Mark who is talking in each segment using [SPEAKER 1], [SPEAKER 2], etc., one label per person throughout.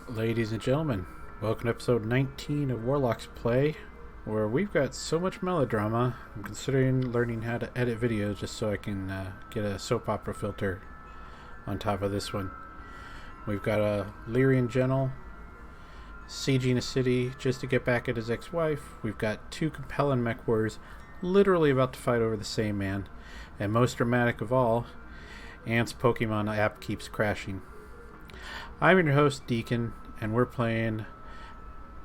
[SPEAKER 1] Ladies and gentlemen, welcome to episode 19 of Warlocks Play, where we've got so much melodrama. I'm considering learning how to edit videos just so I can get a soap opera filter on top of this one. We've got a Lyrian general sieging a city just to get back at his ex-wife. We've got two compelling mech warriors literally about to fight over the same man. And most dramatic of all, Ant's Pokemon app keeps crashing. I'm your host, Deacon, and we're playing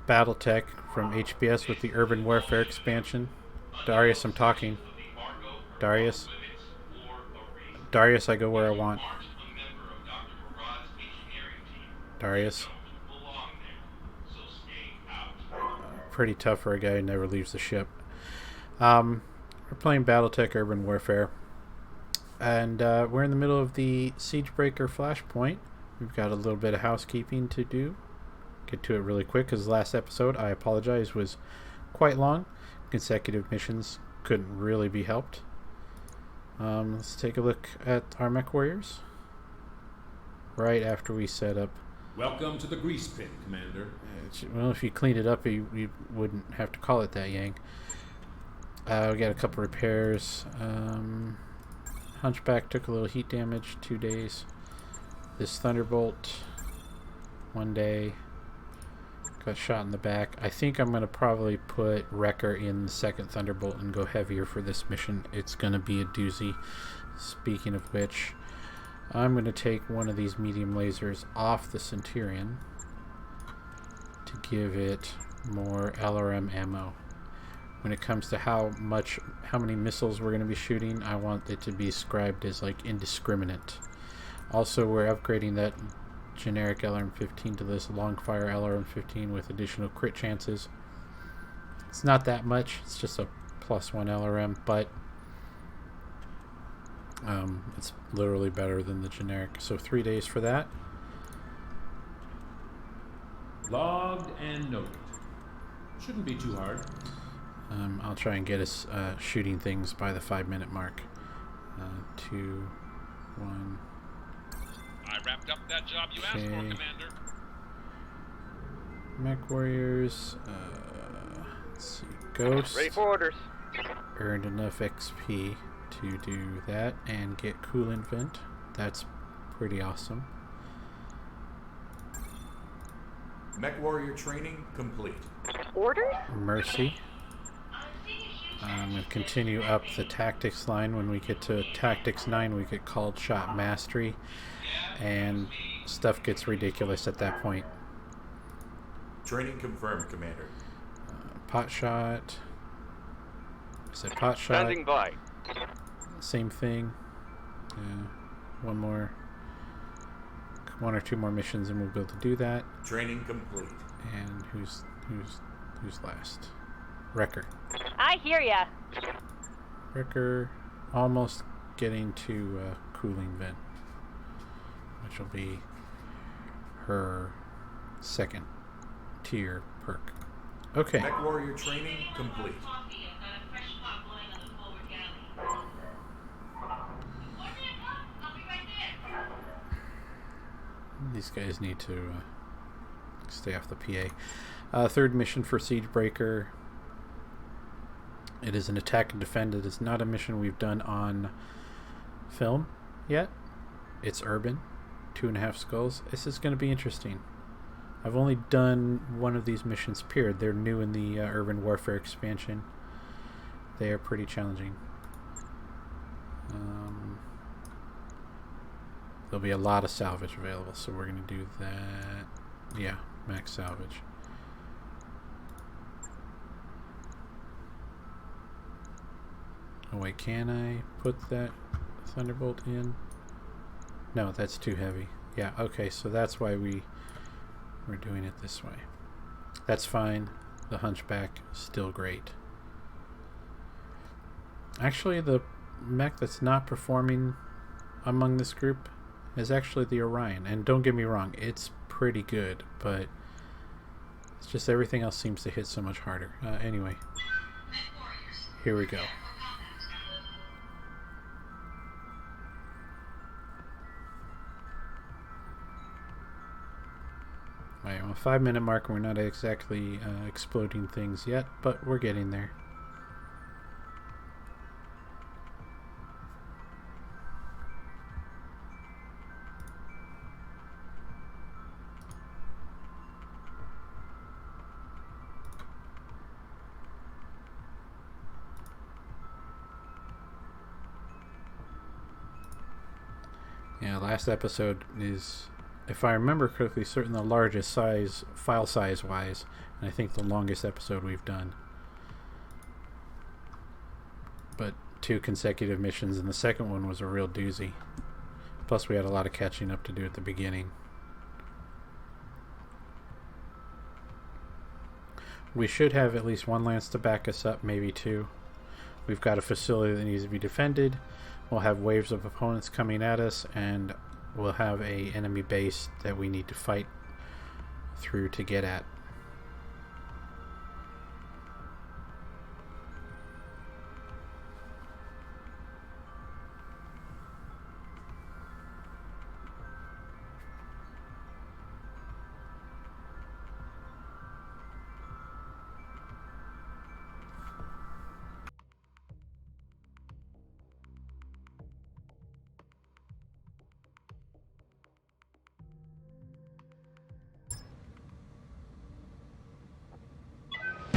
[SPEAKER 1] Battletech from HBS with the Urban Warfare expansion. Darius, I'm talking. Darius? Darius, I go where I want. Darius? Pretty tough for a guy who never leaves the ship. We're playing Battletech Urban Warfare. And we're in the middle of the Siegebreaker Flashpoint. We've got a little bit of housekeeping to do. Get to it really quick because the last episode, I apologize, was quite long. Consecutive missions couldn't really be helped. Let's take a look at our mech warriors. Right after we set up.
[SPEAKER 2] Welcome to the grease pit, Commander.
[SPEAKER 1] Well, if you cleaned it up, you wouldn't have to call it that, Yang. We got a couple repairs. Hunchback took a little heat damage, 2 days. This Thunderbolt, 1 day. Got shot in the back. I think I'm going to probably put Wrecker in the second Thunderbolt and go heavier for this mission. It's going to be a doozy. Speaking of which, I'm going to take one of these medium lasers off the Centurion to give it more LRM ammo. When it comes to how many missiles we're going to be shooting, I want it to be described as like indiscriminate. Also, we're upgrading that generic LRM-15 to this long-fire LRM-15 with additional crit chances. It's not that much. It's just a +1 LRM, but it's literally better than the generic. So 3 days for that.
[SPEAKER 2] Logged and noted. Shouldn't be too hard.
[SPEAKER 1] I'll try and get us shooting things by the 5-minute mark. 2, 1...
[SPEAKER 3] I wrapped up that job you asked for, Commander.
[SPEAKER 1] Mech Warriors. Let's see. Ghost.
[SPEAKER 4] Ready for orders.
[SPEAKER 1] Earned enough XP to do that and get coolant vent. That's pretty awesome.
[SPEAKER 5] Mech Warrior training complete.
[SPEAKER 4] Orders?
[SPEAKER 1] Mercy. I'm going to continue up the tactics line. When we get to tactics 9, we get called shot mastery, and stuff gets ridiculous at that point.
[SPEAKER 5] Training confirmed, Commander.
[SPEAKER 1] Pot shot. Is it pot shot?
[SPEAKER 4] Standing by.
[SPEAKER 1] Same thing. One or two more missions, and we'll be able to do that.
[SPEAKER 5] Training complete.
[SPEAKER 1] And who's last? Wrecker.
[SPEAKER 6] I hear ya.
[SPEAKER 1] Wrecker almost getting to cooling vent, which will be her second tier perk. Okay.
[SPEAKER 5] Mech Warrior training complete.
[SPEAKER 1] These guys need to stay off the PA. Third mission for Siegebreaker. It is an attack and defend. It is not a mission we've done on film yet. It's urban. 2.5 skulls. This is going to be interesting. I've only done one of these missions, period. They're new in the Urban Warfare expansion. They are pretty challenging. There'll be a lot of salvage available, so we're going to do that. Yeah, max salvage. Oh wait, can I put that Thunderbolt in? No, that's too heavy. Yeah, okay, so that's why we're doing it this way. That's fine. The Hunchback, still great. Actually, the mech that's not performing among this group is actually the Orion. And don't get me wrong, it's pretty good, but it's just everything else seems to hit so much harder. Anyway, here we go. Alright, well, 5-minute mark, we're not exactly exploding things yet, but we're getting there. Yeah, last episode is, if I remember correctly, certainly the largest size, file size wise, and I think the longest episode we've done. But 2 consecutive missions, and the second one was a real doozy. Plus we had a lot of catching up to do at the beginning. We should have at least 1 lance to back us up, maybe 2. We've got a facility that needs to be defended. We'll have waves of opponents coming at us, and we'll have a enemy base that we need to fight through to get at.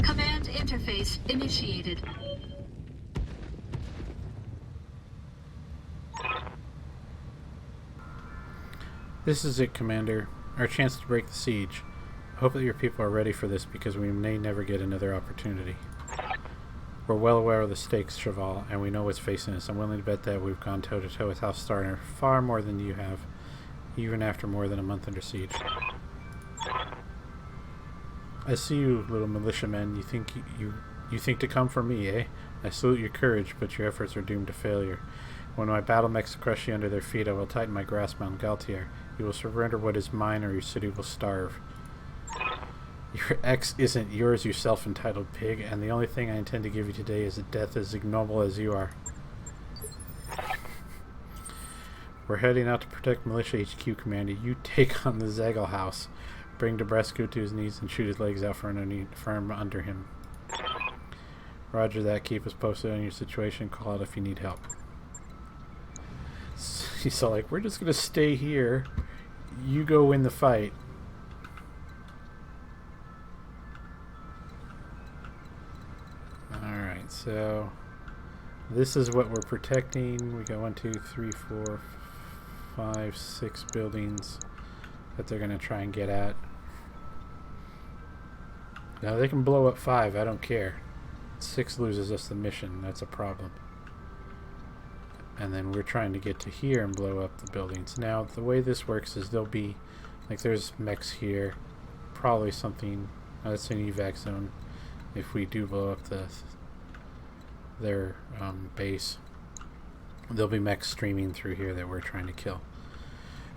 [SPEAKER 4] Command interface initiated.
[SPEAKER 1] This is it, Commander. Our chance to break the siege. I hope that your people are ready for this, because we may never get another opportunity. We're well aware of the stakes, Cheval, and we know what's facing us. I'm willing to bet that we've gone toe-to-toe with House Starner far more than you have, even after more than a month under siege. I see you, little militiamen. You think to come for me, eh? I salute your courage, but your efforts are doomed to failure. When my battle mechs crush you under their feet, I will tighten my grasp on Galtier. You will surrender what is mine, or your city will starve. Your ex isn't yours, you self-entitled pig, and the only thing I intend to give you today is a death as ignoble as you are. We're heading out to protect Militia HQ, Commander. You take on the Zegel House. Bring Debrescu to his knees and shoot his legs out from under him. Roger that. Keep us posted on your situation. Call out if you need help. He's all like, we're just going to stay here. You go win the fight. Alright, so this is what we're protecting. We got 1, 2, 3, 4, 5, 6 buildings that they're going to try and get at. Now they can blow up 5, I don't care. 6 loses us the mission, that's a problem. And then we're trying to get to here and blow up the buildings. Now the way this works is there'll be, like, there's mechs here, probably something, that's an evac zone if we do blow up their base. There'll be mechs streaming through here that we're trying to kill.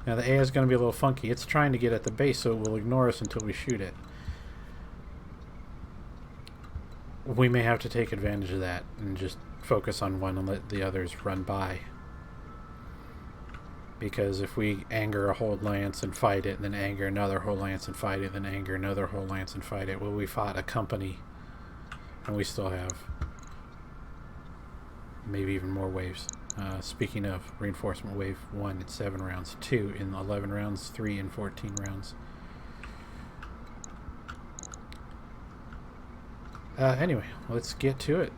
[SPEAKER 1] Now the AI is going to be a little funky. It's trying to get at the base, so it will ignore us until we shoot it. We may have to take advantage of that and just focus on one and let the others run by. Because if we anger a whole lance and fight it, and then anger another whole lance and fight it, then anger another whole lance and fight it, well, we fought a company, and we still have maybe even more waves. Speaking of reinforcement, wave 1 in 7 rounds, 2 in 11 rounds, 3 in 14 rounds. Anyway, let's get to it.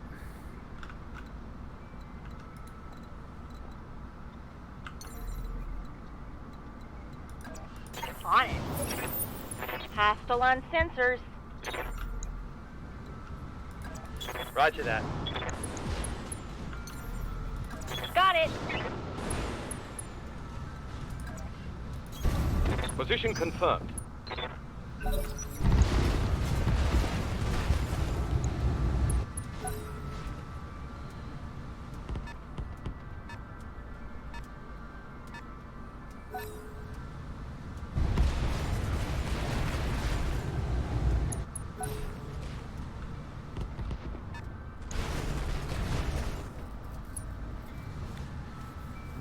[SPEAKER 6] On it. Hostile on sensors.
[SPEAKER 7] Roger that.
[SPEAKER 6] Got it.
[SPEAKER 7] Position confirmed.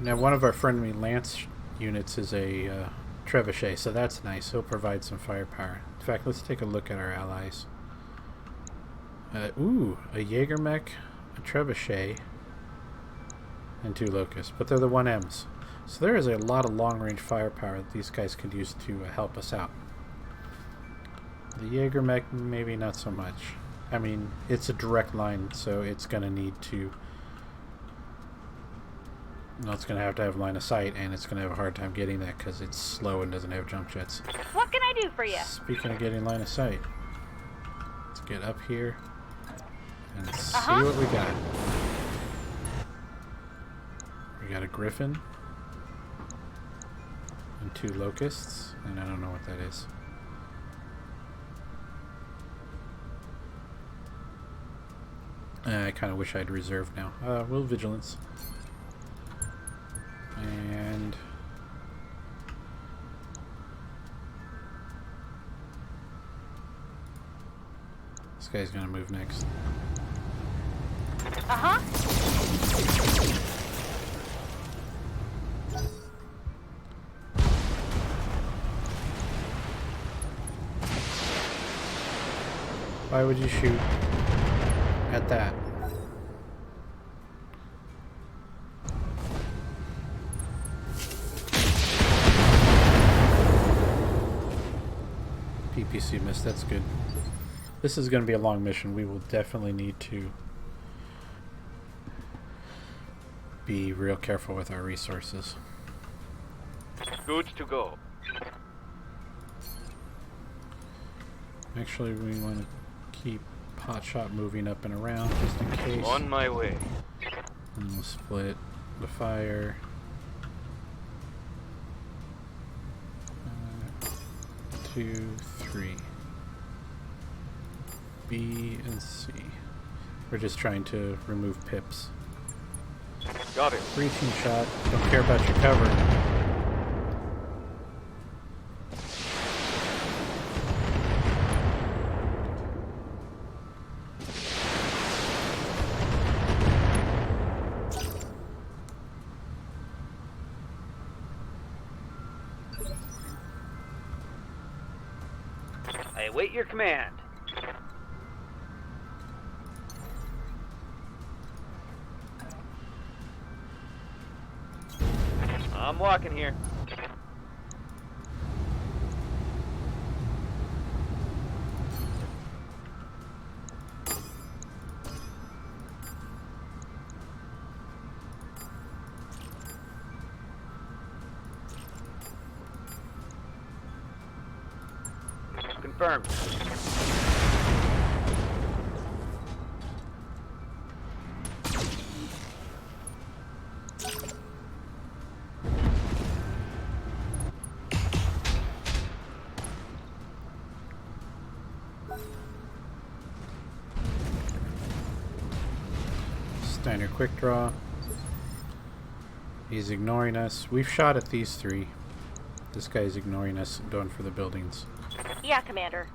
[SPEAKER 1] Now, one of our friendly lance units is a trebuchet, so that's nice. He'll provide some firepower. In fact, let's take a look at our allies. Ooh, a Jaeger mech, a trebuchet, and 2 locusts, but they're the 1Ms. So there is a lot of long-range firepower that these guys could use to help us out. The Jaeger mech, maybe not so much. I mean, it's a direct line, so it's going to need to... No, it's going to have line of sight, and it's going to have a hard time getting that because it's slow and doesn't have jump jets.
[SPEAKER 6] What can I do for you?
[SPEAKER 1] Speaking of getting line of sight, let's get up here and see what we got. We got a griffin and 2 locusts, and I don't know what that is. I kind of wish I'd reserved now. Will vigilance. And this guy's gonna move next. Why would you shoot at that? PPC missed, that's good. This is going to be a long mission. We will definitely need to be real careful with our resources.
[SPEAKER 7] Good to go.
[SPEAKER 1] Actually, we want to keep Hotshot moving up and around just in case.
[SPEAKER 7] On my way.
[SPEAKER 1] And we'll split the fire. 2, 3. B and C. We're just trying to remove pips.
[SPEAKER 7] Got it.
[SPEAKER 1] Breaching shot. Don't care about your cover.
[SPEAKER 7] I await your command. I'm walking here. Confirmed.
[SPEAKER 1] Steiner quick draw. He's ignoring us. We've shot at these 3. This guy's ignoring us, going for the buildings.
[SPEAKER 6] Yeah, Commander.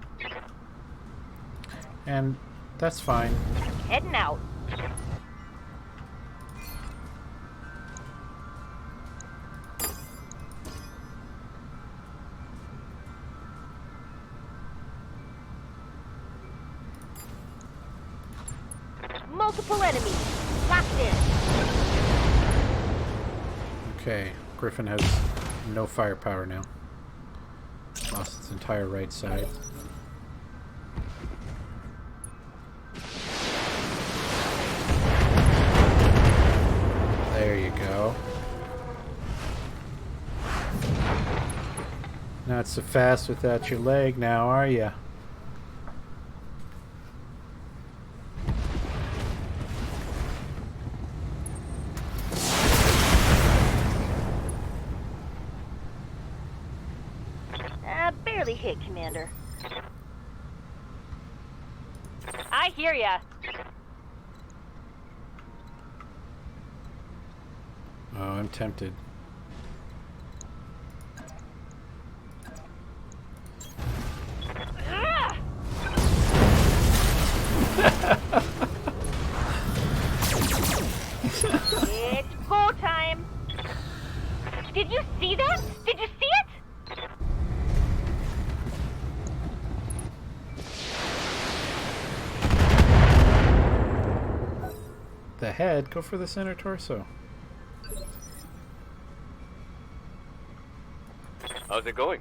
[SPEAKER 1] And that's fine.
[SPEAKER 6] Heading out. Multiple enemies. Locked in.
[SPEAKER 1] Okay, Griffin has no firepower now. Lost its entire right side. There you go. Not so fast without your leg now, are ya?
[SPEAKER 6] Barely hit, Commander. I hear ya.
[SPEAKER 1] Oh, I'm tempted.
[SPEAKER 6] It's go time. Did you see that? Did you see it?
[SPEAKER 1] the head, go for the center torso.
[SPEAKER 7] How's it going?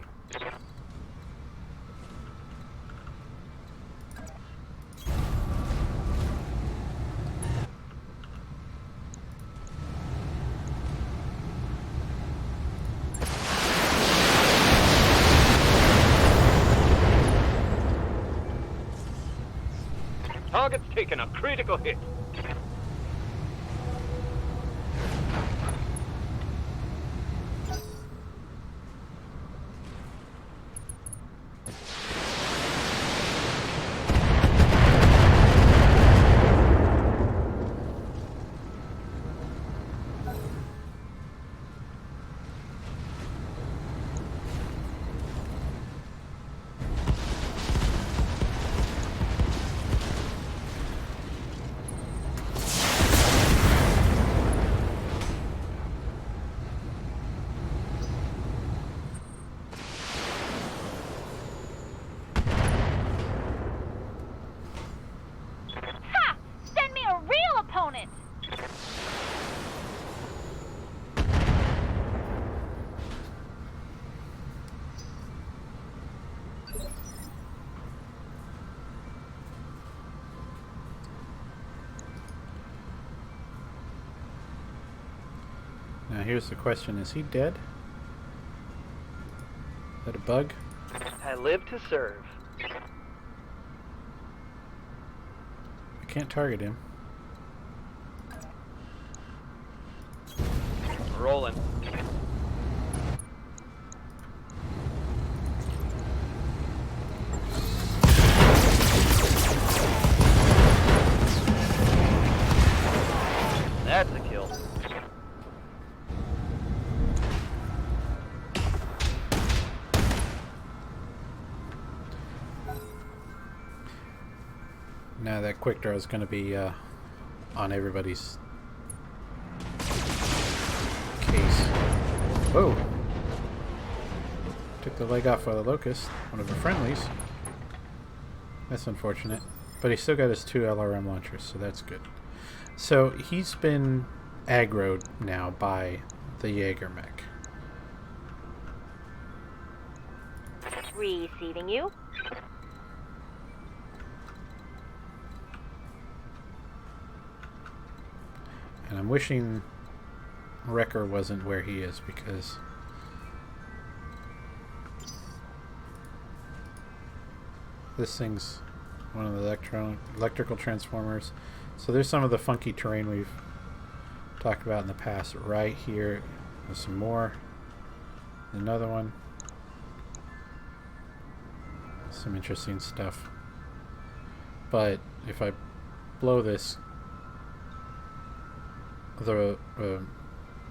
[SPEAKER 7] Target's taken a critical hit.
[SPEAKER 6] Ha! Send me a real opponent!
[SPEAKER 1] Now here's the question, is he dead? Is that a bug?
[SPEAKER 7] I live to serve.
[SPEAKER 1] I can't target him.
[SPEAKER 7] Rolling. That's a kill.
[SPEAKER 1] Now that quick draw is going to be on everybody's case. Whoa! Took the leg off of the Locust, one of the friendlies. That's unfortunate. But he still got his 2 LRM launchers, so that's good. So he's been aggroed now by the Jaeger mech.
[SPEAKER 6] Receiving you.
[SPEAKER 1] And I'm wishing Wrecker wasn't where he is, because this thing's one of the electrical transformers. So there's some of the funky terrain we've talked about in the past. Right here, there's some more. Another one. Some interesting stuff. But if I blow this, the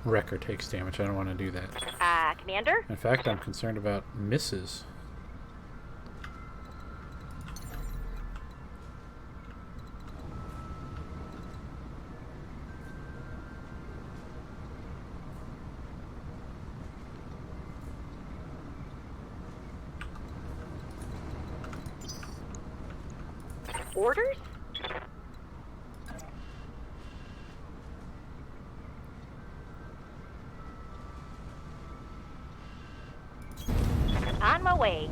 [SPEAKER 1] Wrecker takes damage. I don't want to do that.
[SPEAKER 6] Commander?
[SPEAKER 1] In fact, I'm concerned about misses.
[SPEAKER 6] Orders? On my way.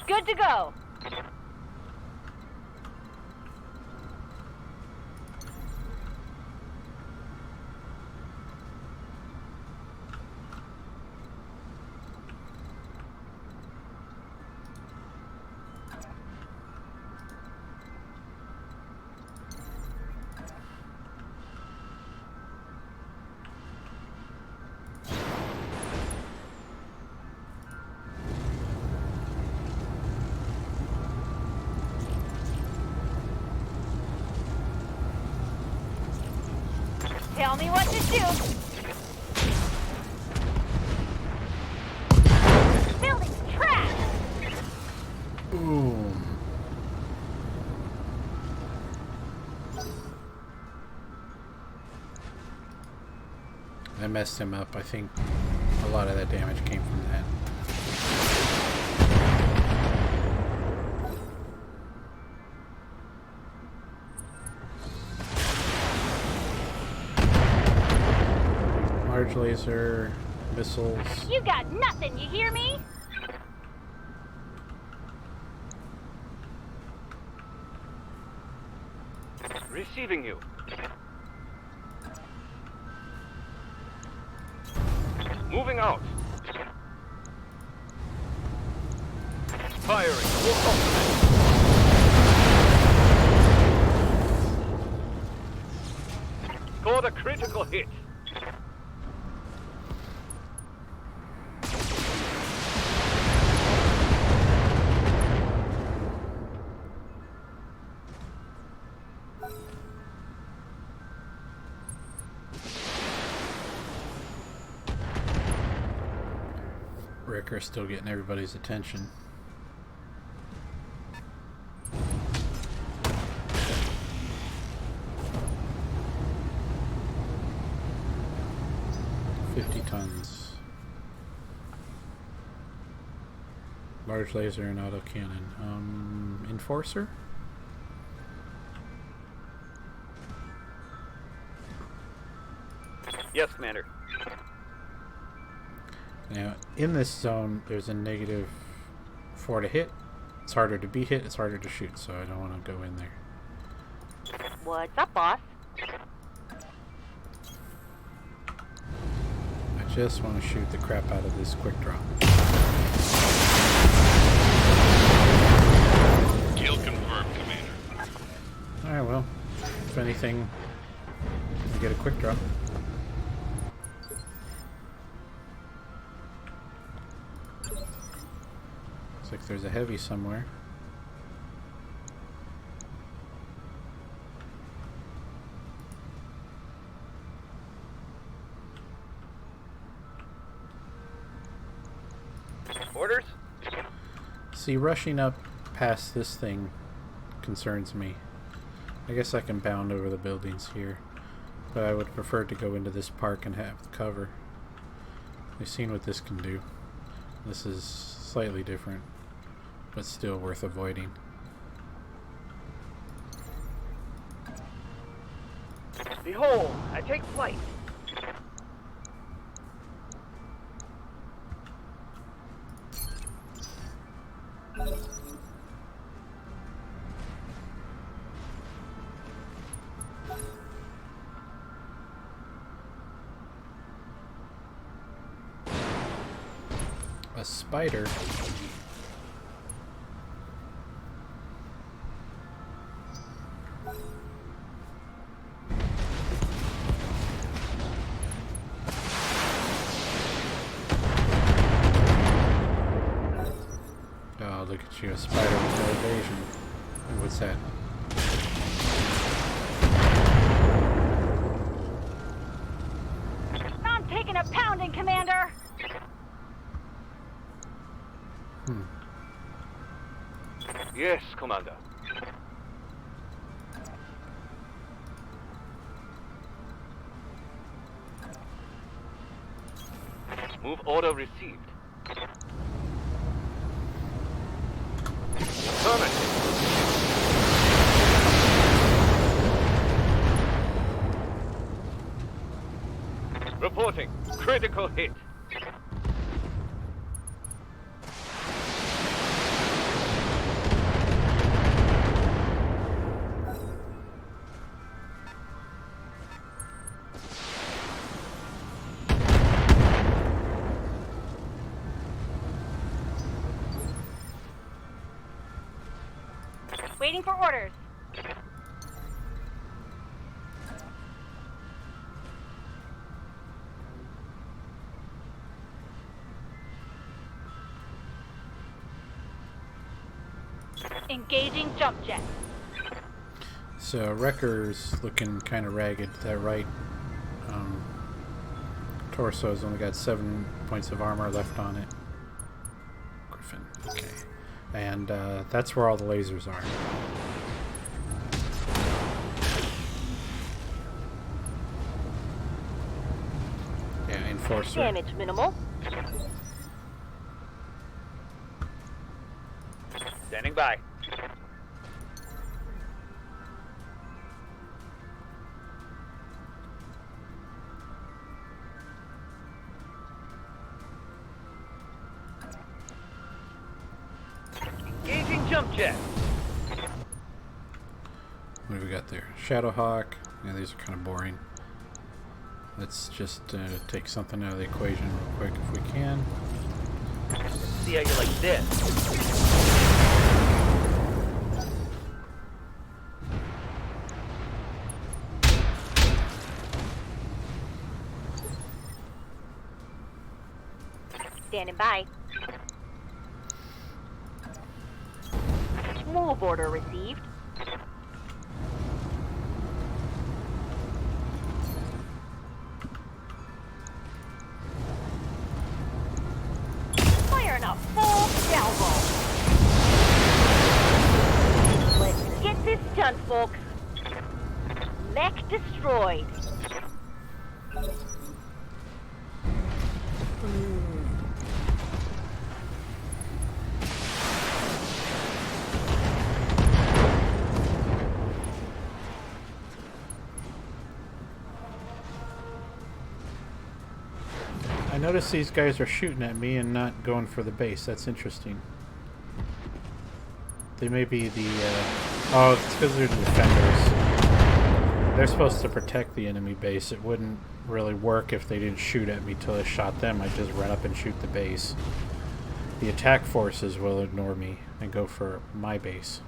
[SPEAKER 6] Good to go. you! Building's trash!
[SPEAKER 1] Boom. I messed him up. I think a lot of that damage came from that. Large laser, missiles.
[SPEAKER 6] You got nothing, you hear me?
[SPEAKER 7] Receiving you. Moving out. Firing. Scored a critical hit.
[SPEAKER 1] Wrecker's still getting everybody's attention. Tons. Large laser and autocannon. Enforcer?
[SPEAKER 7] Yes, Commander.
[SPEAKER 1] Now, in this zone, there's a -4 to hit. It's harder to be hit, it's harder to shoot, so I don't want to go in there.
[SPEAKER 6] What's up, boss?
[SPEAKER 1] I just want to shoot the crap out of this quick drop.
[SPEAKER 3] Kill confirmed, Commander.
[SPEAKER 1] Alright, well, if anything, we get a quick drop. Looks like there's a heavy somewhere.
[SPEAKER 7] Orders?
[SPEAKER 1] See, rushing up past this thing concerns me. I guess I can bound over the buildings here, but I would prefer to go into this park and have cover. We've seen what this can do. This is slightly different, but still worth avoiding.
[SPEAKER 7] Behold, I take flight.
[SPEAKER 1] A spider. Oh, look at you, a spider with no evasion. What's that?
[SPEAKER 6] I'm taking a pounding, Commander!
[SPEAKER 7] Yes, Commander. Move order received. Affirmative. Reporting. Critical hit.
[SPEAKER 6] Waiting for orders. Engaging jump jet.
[SPEAKER 1] So Wrecker's looking kind of ragged. That right torso's only got 7 points of armor left on it. Griffin. Okay. And that's where all the lasers are. Yeah, Enforcer.
[SPEAKER 6] Damage minimal.
[SPEAKER 7] Standing by. Engaging jump jet.
[SPEAKER 1] What do we got there? Shadowhawk. Yeah, these are kind of boring. Let's just take something out of the equation real quick if we can.
[SPEAKER 7] See how you like this.
[SPEAKER 6] Standing by. Move order received. Firing a full salvo. Let's get this done, folks. Mech destroyed.
[SPEAKER 1] I notice these guys are shooting at me and not going for the base. That's interesting. They may be the... oh, it's because they're the defenders. They're supposed to protect the enemy base. It wouldn't really work if they didn't shoot at me till I shot them. I'd just run up and shoot the base. The attack forces will ignore me and go for my base.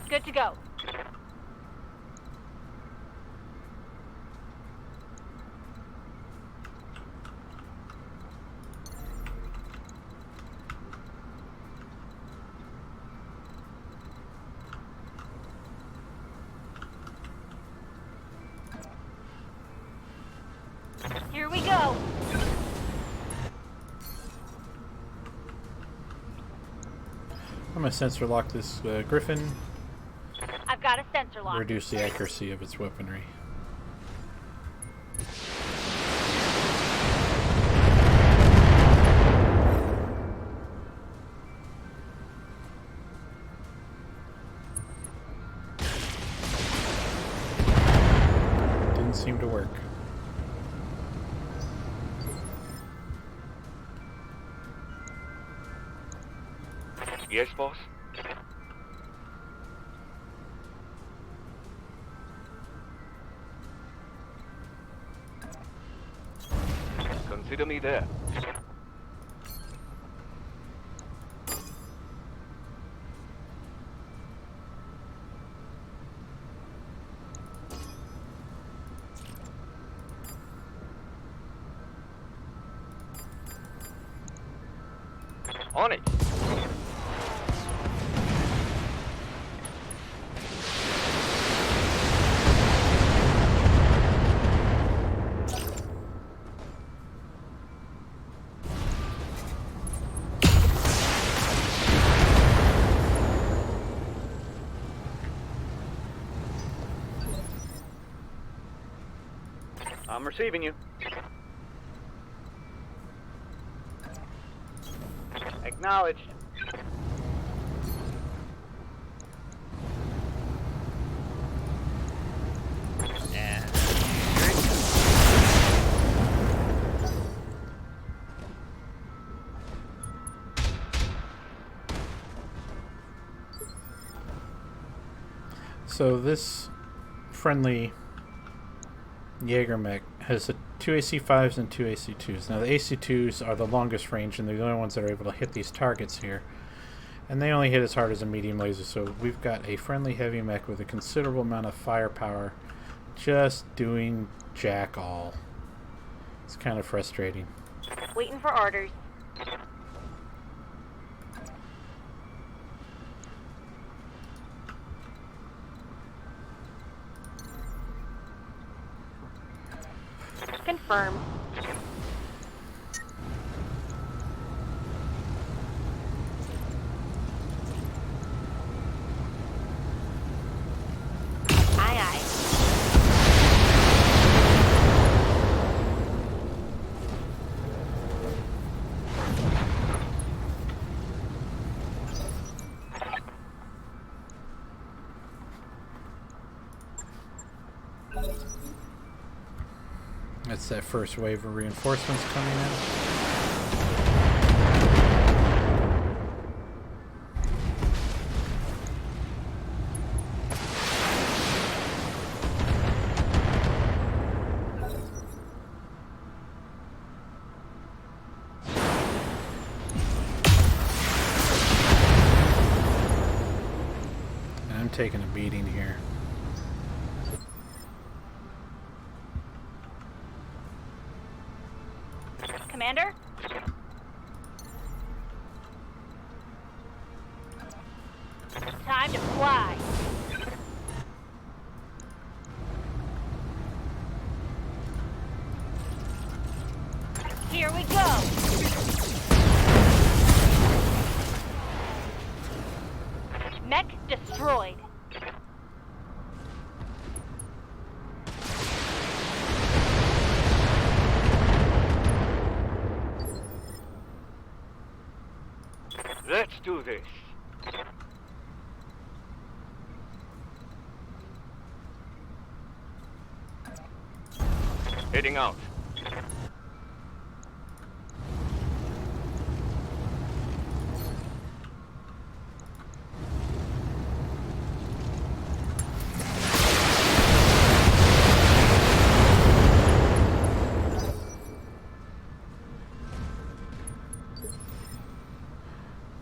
[SPEAKER 6] Good to go. Here we go.
[SPEAKER 1] I'm going to sensor lock this Griffin.
[SPEAKER 6] I've got a sensor lock.
[SPEAKER 1] Reduce the accuracy of its weaponry. Didn't seem to work.
[SPEAKER 7] Yes, boss? Consider me there. On it. I'm receiving you. Acknowledged. Yeah.
[SPEAKER 1] So this friendly Jaeger mech has 2 AC5s and 2 AC2s. Now the AC2s are the longest range and they're the only ones that are able to hit these targets here. And they only hit as hard as a medium laser, so we've got a friendly heavy mech with a considerable amount of firepower just doing jack all. It's kind of frustrating.
[SPEAKER 6] Waiting for orders. Confirmed. Aye, aye.
[SPEAKER 1] That's that first wave of reinforcements coming in. And I'm taking a beating here.
[SPEAKER 6] Commander? Time to fly. Here we go. Mech destroyed.
[SPEAKER 7] Let's do this. Heading out.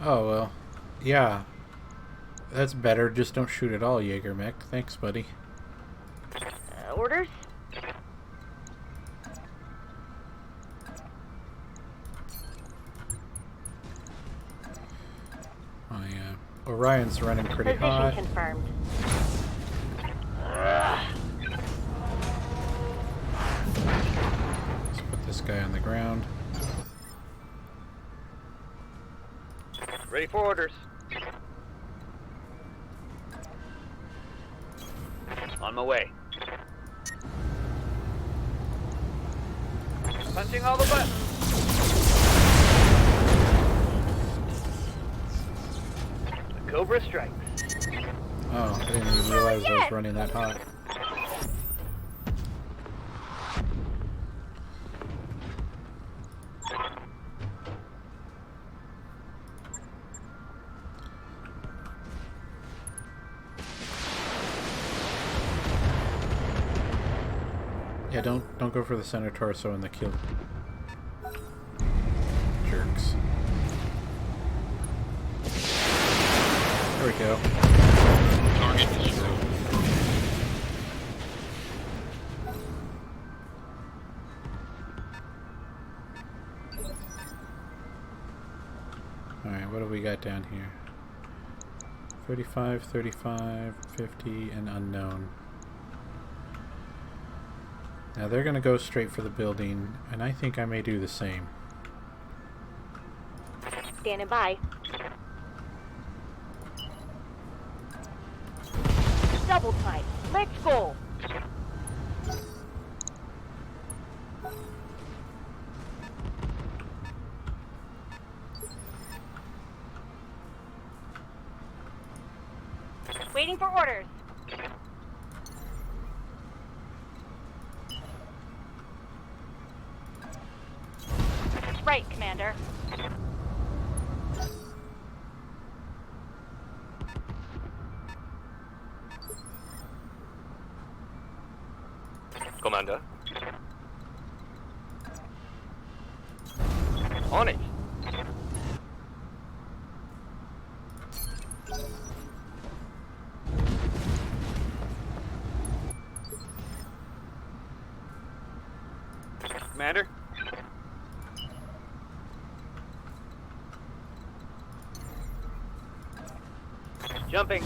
[SPEAKER 1] Oh, well. Yeah. That's better. Just don't shoot at all, Jaeger mech. Thanks, buddy.
[SPEAKER 6] Orders?
[SPEAKER 1] My Orion's running pretty
[SPEAKER 6] Position
[SPEAKER 1] hot.
[SPEAKER 6] confirmed.
[SPEAKER 1] Let's put this guy on the ground.
[SPEAKER 7] Ready for orders. On my way. Punching all the buttons. The Cobra strikes.
[SPEAKER 1] Oh, I didn't even realize I was running that hot. Yeah, don't go for the center torso and the kill. Jerks. There we go.
[SPEAKER 3] Target destroyed.
[SPEAKER 1] Alright, what do we got down here? 35, 35, 50, and unknown. Now they're going to go straight for the building, and I think I may do the same.
[SPEAKER 6] Standing by. Double time. Let's go. Waiting for orders. Right, Commander.
[SPEAKER 7] Commander. On it. Commander. Jumping.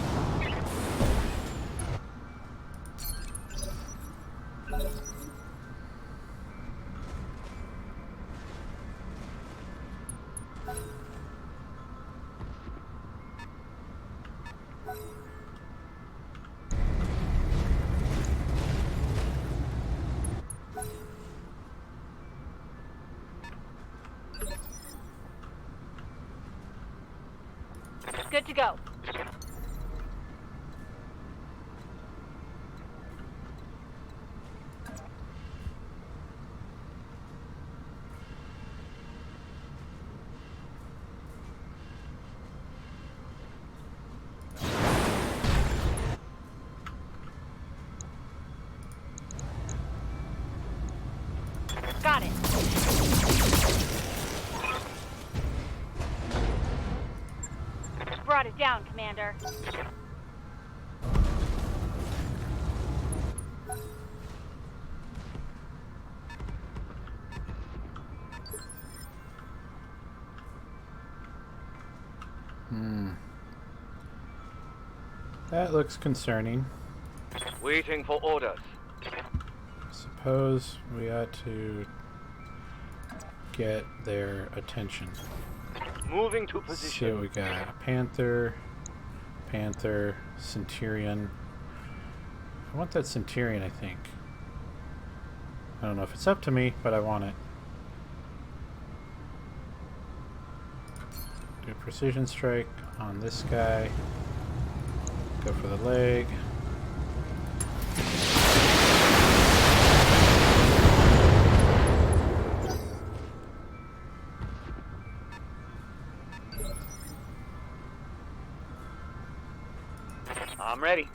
[SPEAKER 6] Good to go. Got it. Brought it down, Commander.
[SPEAKER 1] That looks concerning.
[SPEAKER 7] Waiting for orders.
[SPEAKER 1] Suppose we ought to get their attention.
[SPEAKER 7] Moving to
[SPEAKER 1] Let's see what
[SPEAKER 7] position.
[SPEAKER 1] we got. A Panther, Panther, Centurion. I want that Centurion, I think. I don't know if it's up to me, but I want it. Do a precision strike on this guy. Go for the leg.
[SPEAKER 7] I'm ready.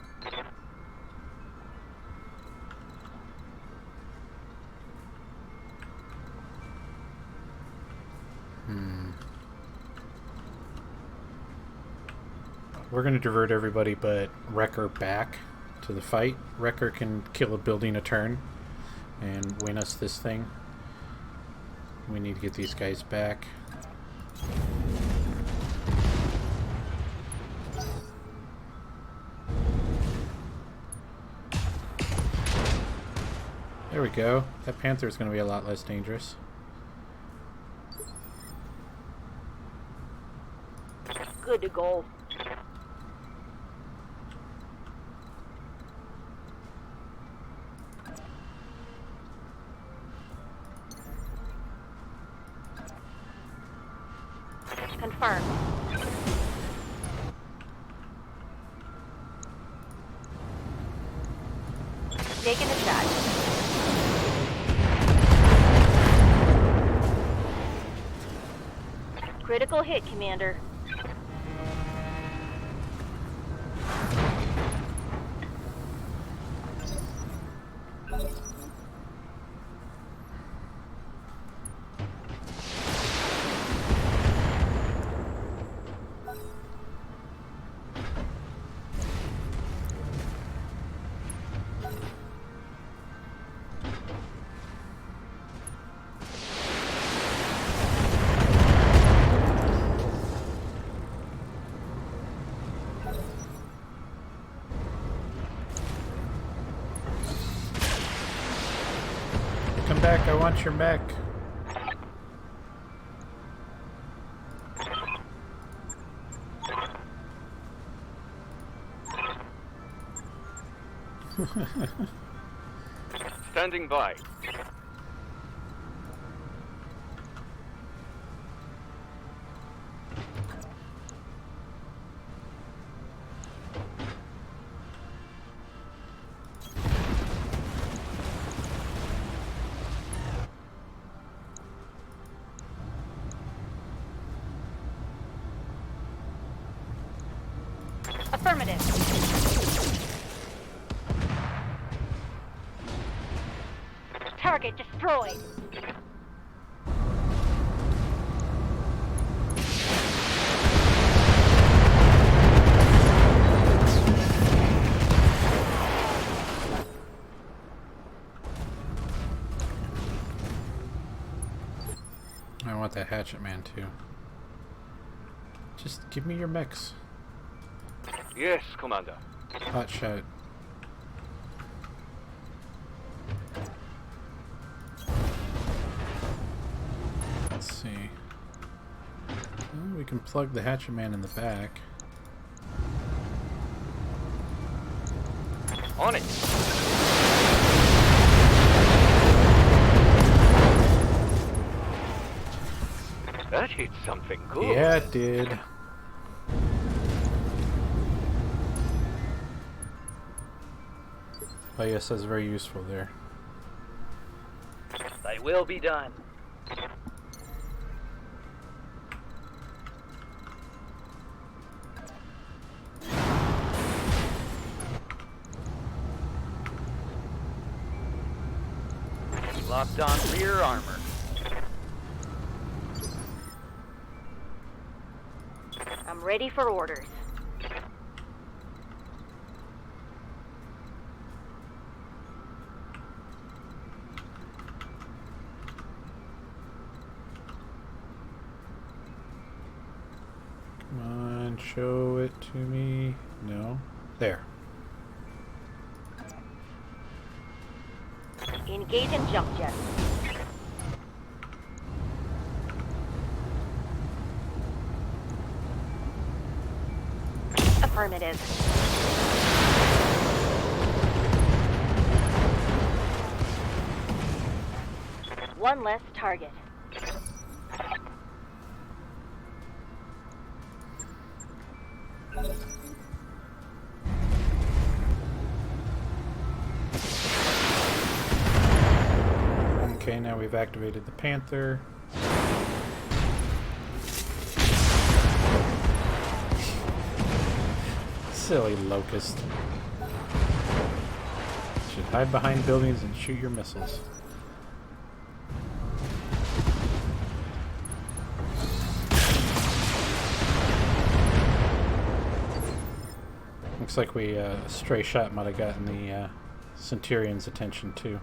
[SPEAKER 1] We're going to divert everybody but Wrecker back to the fight. Wrecker can kill a building a turn and win us this thing. We need to get these guys back. There we go. That Panther is going to be a lot less dangerous.
[SPEAKER 6] Good to go. Confirmed. Taking a shot. Critical hit, Commander.
[SPEAKER 1] Come back, I want your mech.
[SPEAKER 7] Standing by.
[SPEAKER 6] Affirmative. Target destroyed.
[SPEAKER 1] I want that hatchet man too. Just give me your mechs.
[SPEAKER 7] Yes, Commander.
[SPEAKER 1] Hot shot. Let's see. Well, we can plug the hatchet man in the back.
[SPEAKER 7] On it. That hit something good.
[SPEAKER 1] Yeah, it did. Oh yes, that's very useful there.
[SPEAKER 7] They will be done. Locked on rear armor.
[SPEAKER 6] I'm ready for orders.
[SPEAKER 1] Come on, show it to me. No. There.
[SPEAKER 6] Engage and jump jet. Affirmative. One less target.
[SPEAKER 1] Okay, now we've activated the Panther. Silly locust. Should hide behind buildings and shoot your missiles. Looks like we a stray shot might have gotten the Centurion's attention too.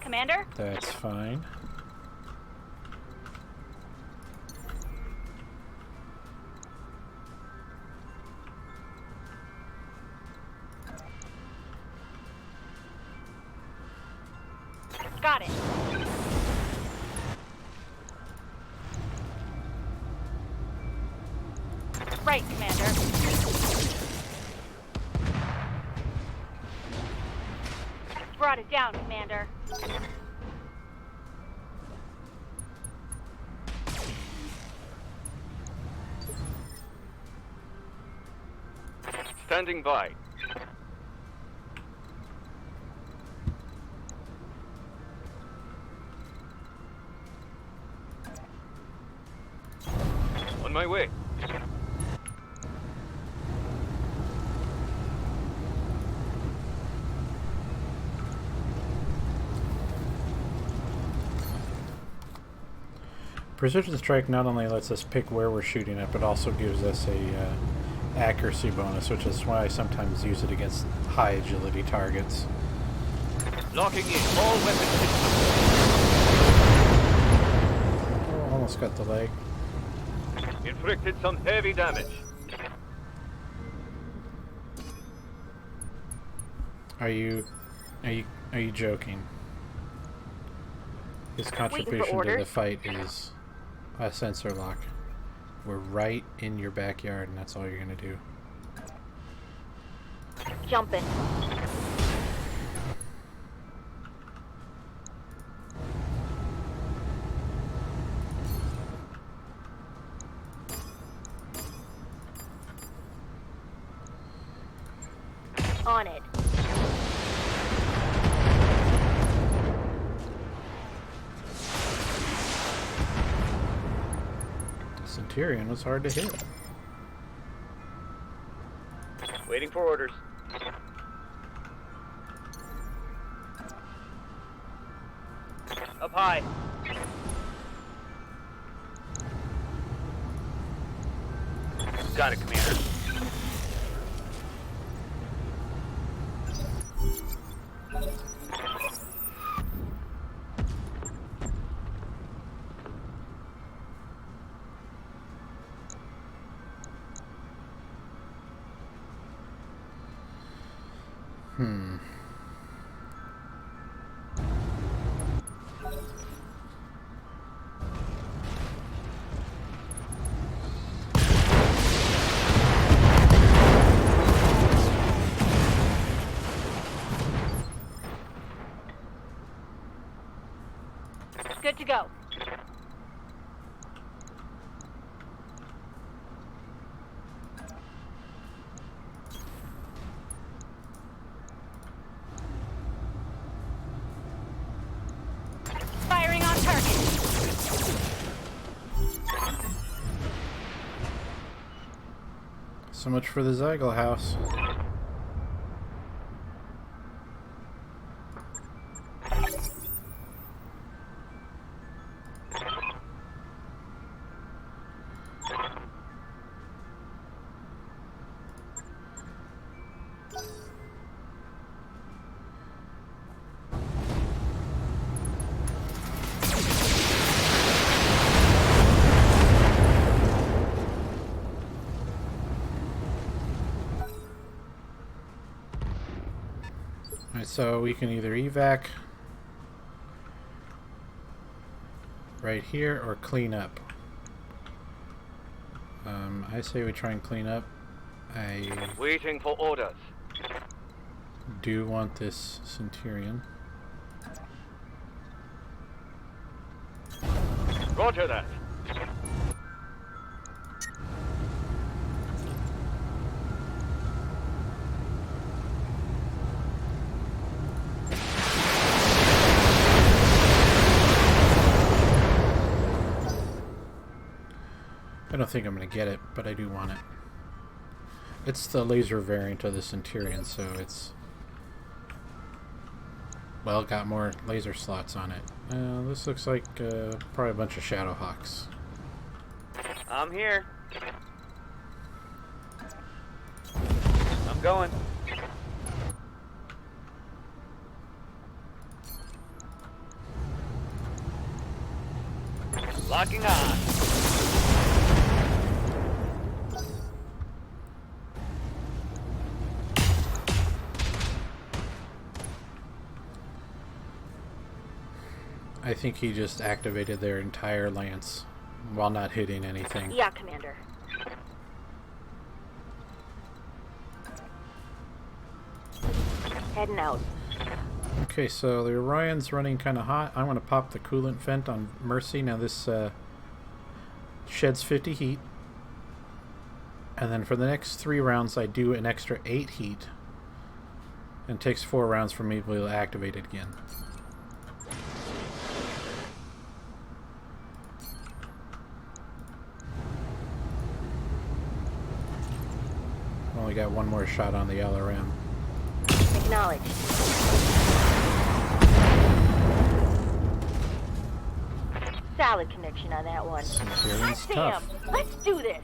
[SPEAKER 6] Commander?
[SPEAKER 1] That's fine.
[SPEAKER 6] Got it. Right, Commander. Brought it down, Commander.
[SPEAKER 7] Standing by. On my way.
[SPEAKER 1] Precision strike not only lets us pick where we're shooting at, but also gives us a accuracy bonus, which is why I sometimes use it against high agility targets.
[SPEAKER 7] Locking in all weapon systems.
[SPEAKER 1] Oh, almost got the leg.
[SPEAKER 7] Inflicted some heavy damage.
[SPEAKER 1] Are you joking? His contribution to the fight is a sensor lock. We're right in your backyard, and that's all you're gonna do.
[SPEAKER 6] Jumping. On it.
[SPEAKER 1] Centurion was hard to hit.
[SPEAKER 7] Waiting for orders. Up high. Got it, Commander.
[SPEAKER 6] Good to go. Firing on target.
[SPEAKER 1] So much for the Zygle house. Alright, so we can either evac right here or clean up. I say we try and clean up. I
[SPEAKER 7] Waiting for orders.
[SPEAKER 1] do want this Centurion.
[SPEAKER 7] Roger that.
[SPEAKER 1] I don't think I'm going to get it, but I do want it. It's the laser variant of the Centurion, so it's... well, got more laser slots on it. This looks like probably a bunch of Shadowhawks.
[SPEAKER 7] I'm here. I'm going. Locking on.
[SPEAKER 1] I think he just activated their entire lance while not hitting anything.
[SPEAKER 6] Yeah, Commander. Heading out.
[SPEAKER 1] Okay, so the Orion's running kind of hot. I'm going to pop the coolant vent on Mercy. Now this sheds 50 heat. And then for the next 3 rounds I do an extra 8 heat. And it takes 4 rounds for me to be able to activate it again. Only got 1 more shot on the LRM.
[SPEAKER 6] Acknowledged. Solid connection on that one.
[SPEAKER 1] Centurion's
[SPEAKER 6] Damn!
[SPEAKER 1] tough.
[SPEAKER 6] Let's do this!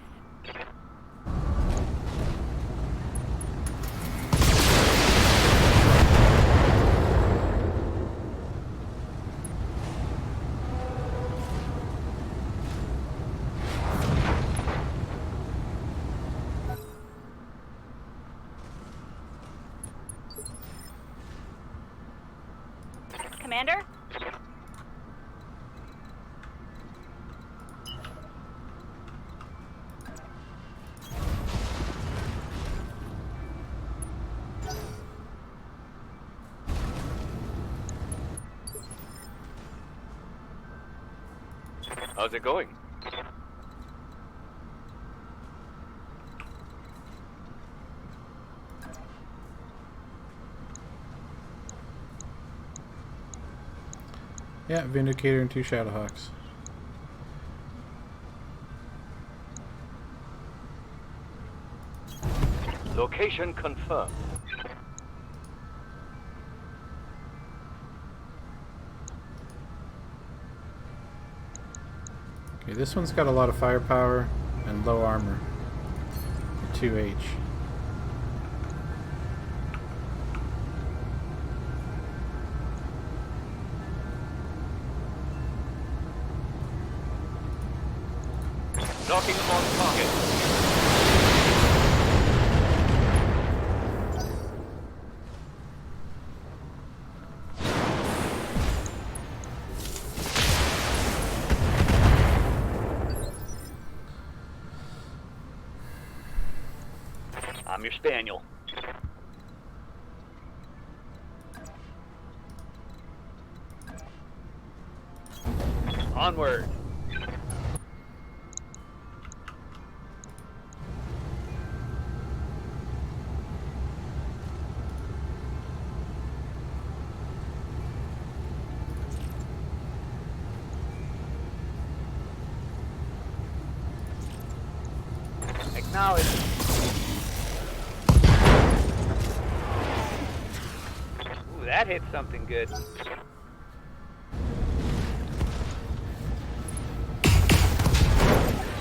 [SPEAKER 6] Commander?
[SPEAKER 7] How's it going?
[SPEAKER 1] Yeah, Vindicator and 2 Shadowhawks.
[SPEAKER 7] Location confirmed.
[SPEAKER 1] Okay, this one's got a lot of firepower and low armor. 2H.
[SPEAKER 7] Knocking on target. your spaniel. Onward. Acknowledge. Ooh, that hit something good.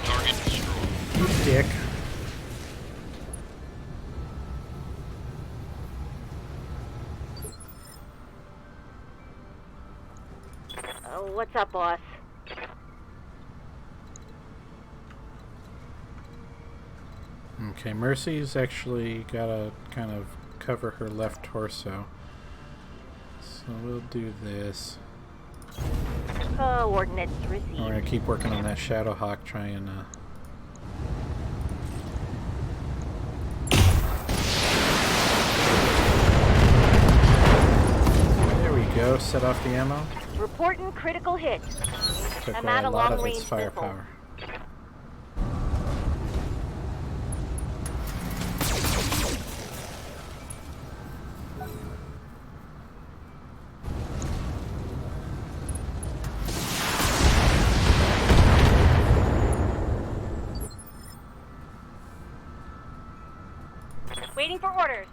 [SPEAKER 3] Target destroyed.
[SPEAKER 1] Dick.
[SPEAKER 6] What's up, boss?
[SPEAKER 1] Okay, Mercy's actually gotta kind of cover her left torso. So we'll do this.
[SPEAKER 6] Coordinates
[SPEAKER 1] We're
[SPEAKER 6] received.
[SPEAKER 1] gonna keep working on that Shadowhawk, try and there we go, set off the ammo.
[SPEAKER 6] Reporting critical hit.
[SPEAKER 1] Took
[SPEAKER 6] I'm
[SPEAKER 1] away
[SPEAKER 6] at
[SPEAKER 1] a
[SPEAKER 6] a
[SPEAKER 1] lot of
[SPEAKER 6] long-range
[SPEAKER 1] its
[SPEAKER 6] missile.
[SPEAKER 1] firepower.
[SPEAKER 6] Waiting for orders.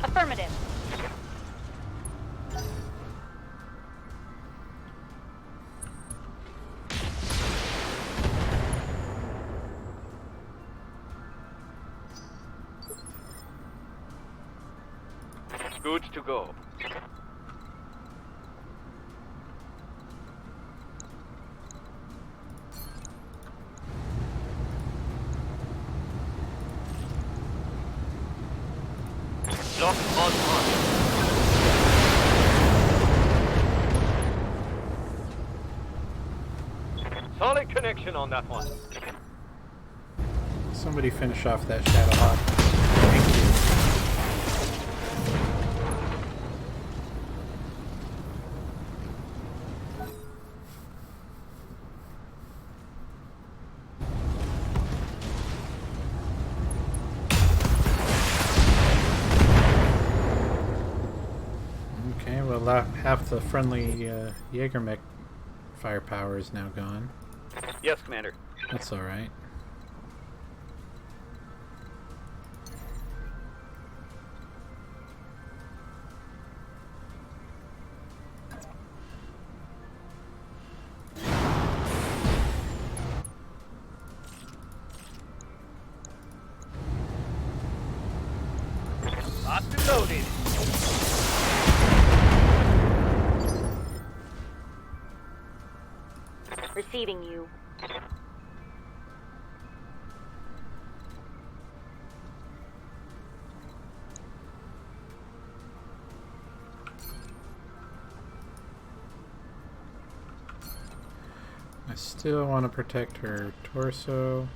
[SPEAKER 6] Affirmative.
[SPEAKER 7] Good to go. Lock on one. Solid connection on that one.
[SPEAKER 1] Somebody finish off that Shadowhawk. Thank you. Okay, well, half the friendly Jaeger-mech firepower is now gone.
[SPEAKER 7] Yes, Commander.
[SPEAKER 1] That's alright.
[SPEAKER 7] Lots loaded.
[SPEAKER 6] Receiving you.
[SPEAKER 1] I still want to protect her torso.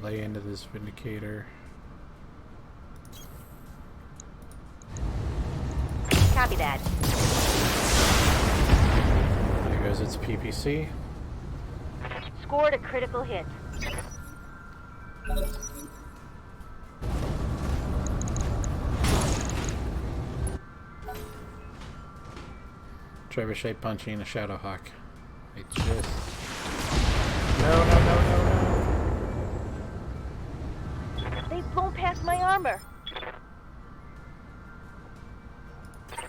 [SPEAKER 1] Lay into this Vindicator.
[SPEAKER 6] Copy that.
[SPEAKER 1] There goes its PPC.
[SPEAKER 6] Scored a critical hit.
[SPEAKER 1] Trebuchet punching a Shadowhawk. I just... No, no, no, no, no.
[SPEAKER 6] They've blown past my armor.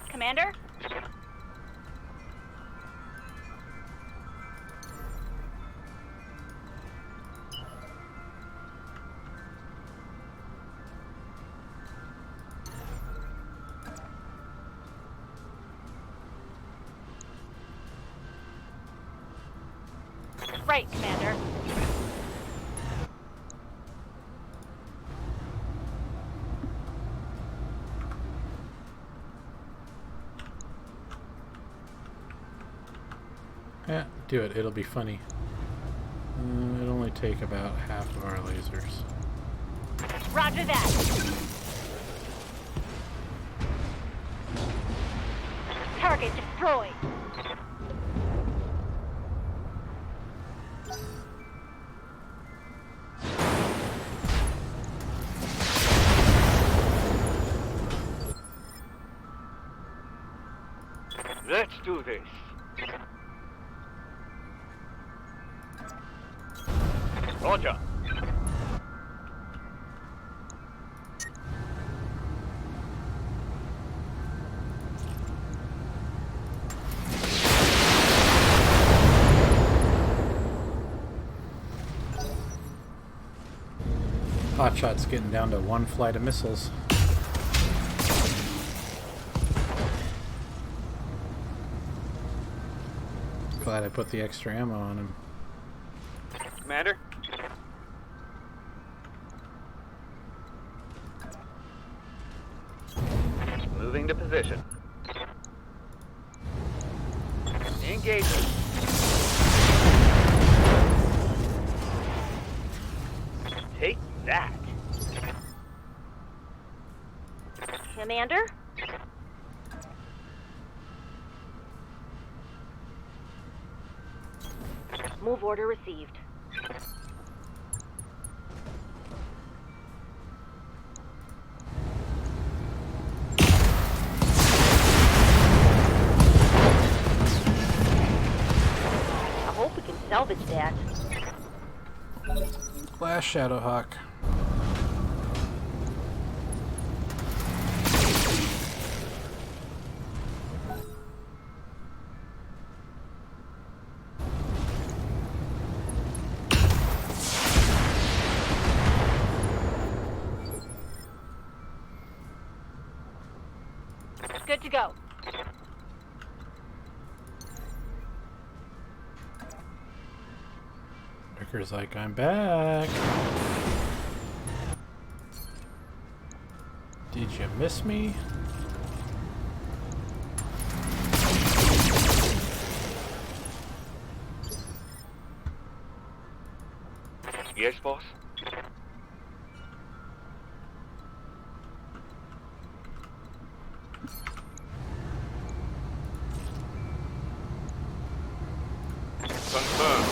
[SPEAKER 6] Commander? Right, Commander.
[SPEAKER 1] Yeah, do it. It'll be funny. It'll only take about half of our lasers.
[SPEAKER 6] Roger that. Target destroyed.
[SPEAKER 7] Let's do this. Roger.
[SPEAKER 1] Hotshot's getting down to one flight of missiles. Glad I put the extra ammo on him.
[SPEAKER 7] Commander? Moving to position. Engaging. Take that.
[SPEAKER 6] Commander? Move order received. I hope we can salvage that.
[SPEAKER 1] Last Shadowhawk.
[SPEAKER 6] Good to go.
[SPEAKER 1] Wrecker's like, I'm back. Did you miss me?
[SPEAKER 7] Yes, boss? Confirmed.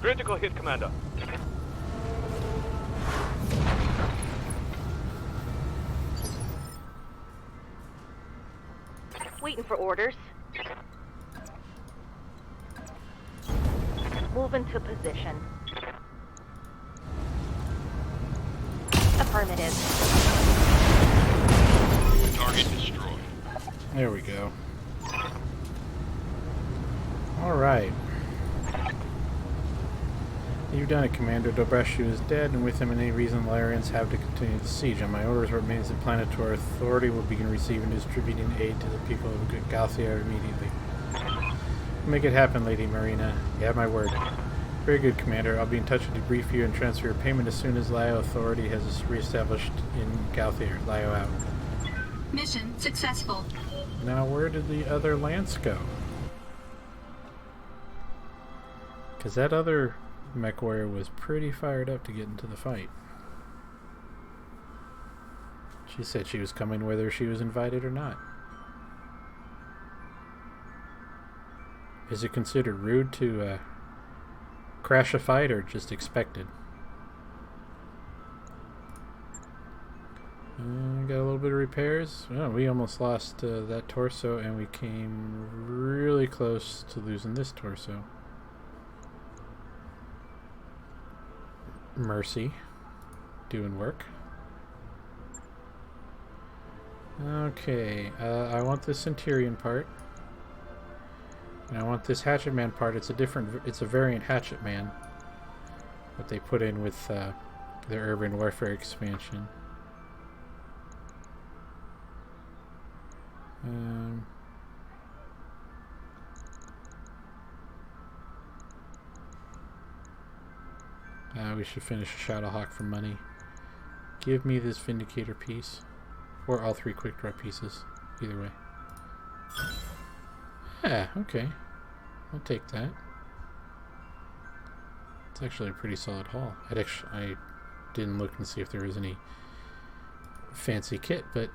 [SPEAKER 7] Critical hit, Commander.
[SPEAKER 6] Waiting for orders. Move into position. Affirmative.
[SPEAKER 3] Target destroyed.
[SPEAKER 1] There we go. Alright. You've done it, Commander. Dobreshu is dead, and with him any reason Lyrians have to continue the siege. On my orders remains that Planetary Authority will begin receiving and distributing aid to the people of Galthia immediately. Make it happen, Lady Marina. You have my word. Very good, Commander. I'll be in touch to debrief you and transfer your payment as soon as Lio Authority has reestablished in Galthia. Lio out.
[SPEAKER 4] Mission successful.
[SPEAKER 1] Now, where did the other lance go? Because that other mech warrior was pretty fired up to get into the fight. She said she was coming whether she was invited or not. Is it considered rude to crash a fight or just expected? Got a little bit of repairs. Oh, we almost lost that torso, and we came really close to losing this torso. Mercy. Doing work. Okay, I want this Centurion part. And I want this Hatchet Man part. It's a variant Hatchet Man that they put in with their Urban Warfare expansion. We should finish Shadowhawk for money. Give me this Vindicator piece. Or all 3 quick draw pieces. Either way. Yeah, okay. I'll take that. It's actually a pretty solid haul. I didn't look and see if there was any fancy kit, but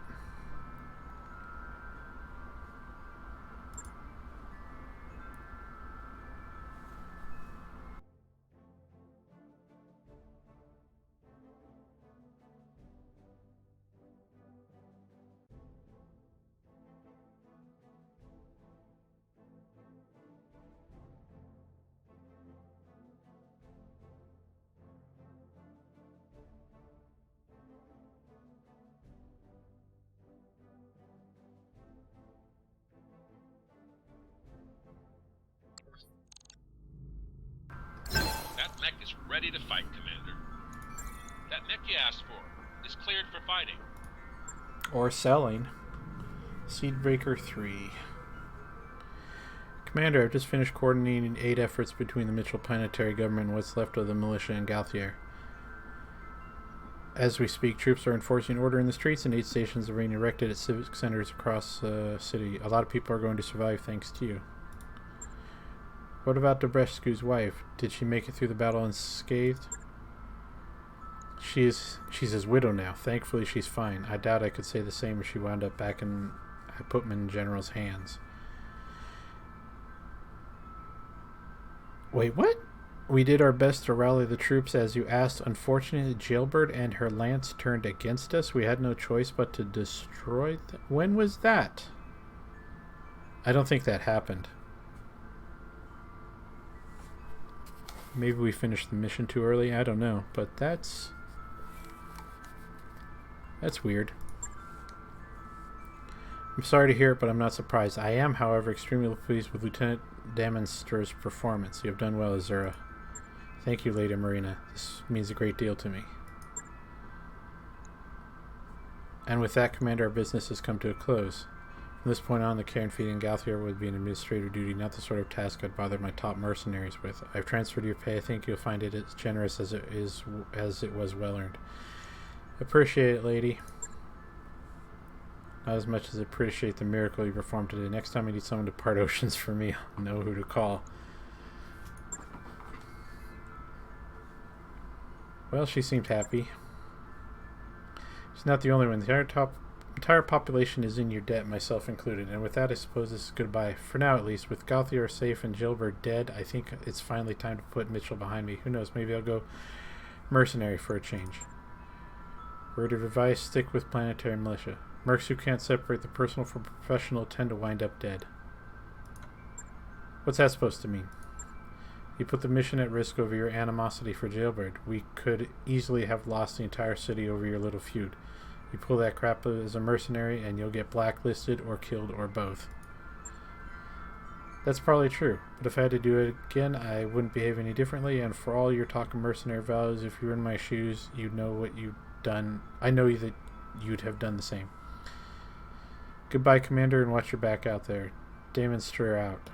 [SPEAKER 3] That mech is ready to fight, Commander. That mech you asked for is cleared for fighting.
[SPEAKER 1] or selling. Seedbreaker 3. Commander, I've just finished coordinating aid efforts between the Mitchell Planetary Government and what's left of the militia in Galthier. As we speak, troops are enforcing order in the streets and aid stations are being erected at civic centers across the city. A lot of people are going to survive thanks to you. What about Dobrescu's wife? Did she make it through the battle unscathed? She's his widow now. Thankfully, she's fine. I doubt I could say the same if she wound up back in Putman General's hands. Wait, what? We did our best to rally the troops as you asked. Unfortunately, Jailbird and her lance turned against us. We had no choice but to destroy them. When was that? I don't think that happened. Maybe we finished the mission too early. I don't know. But that's weird. I'm sorry to hear it, but I'm not surprised. I am, however, extremely pleased with Lieutenant Damonster's performance. You have done well, Azura. Thank you, Lady Marina. This means a great deal to me. And with that, Commander, our business has come to a close. From this point on, the care and feeding Galthier would be an administrative duty, not the sort of task I'd bother my top mercenaries with. I've transferred your pay. I think you'll find it as generous as it was well earned. Appreciate it, lady. Not as much as I appreciate the miracle you performed today. Next time I need someone to part oceans for me, I'll know who to call. Well, she seemed happy. She's not the only one. The entire population is in your debt, myself included. And with that, I suppose this is goodbye. For now, at least. With Galthier safe and Jailbird dead, I think it's finally time to put Mitchell behind me. Who knows? Maybe I'll go mercenary for a change. Word of advice, stick with planetary militia. Mercs who can't separate the personal from professional tend to wind up dead. What's that supposed to mean? You put the mission at risk over your animosity for Jailbird. We could easily have lost the entire city over your little feud. You pull that crap as a mercenary and you'll get blacklisted or killed or both. That's probably true, but if I had to do it again, I wouldn't behave any differently, and for all your talk of mercenary values, if you were in my shoes, you'd know what you've done. I know that you'd have done the same. Goodbye, Commander, and watch your back out there. Damonster out.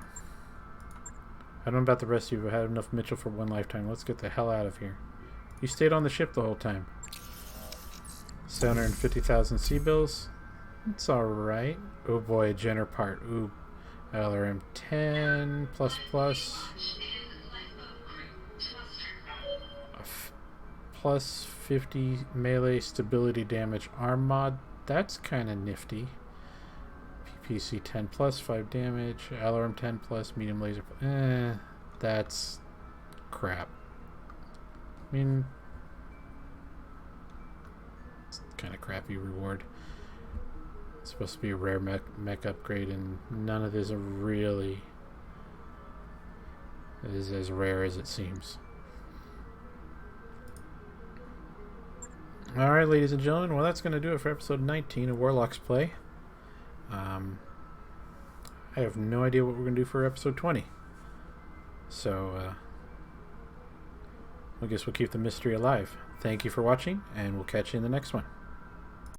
[SPEAKER 1] I don't know about the rest of you, but I had enough Mitchell for one lifetime. Let's get the hell out of here. You stayed on the ship the whole time. 750,000 C-bills. It's alright. Oh boy, a Jenner part. Ooh. LRM 10 plus plus. Plus 50 melee stability damage arm mod. That's kind of nifty. PPC 10 plus 5 damage. LRM 10 plus medium laser. That's crap. I mean, it's kind of crappy reward. It's supposed to be a rare mech upgrade, and none of this really is as rare as it seems. Alright, ladies and gentlemen, well, that's going to do it for episode 19 of Warlocks Play. I have no idea what we're going to do for episode 20. So, I guess we'll keep the mystery alive. Thank you for watching, and we'll catch you in the next one.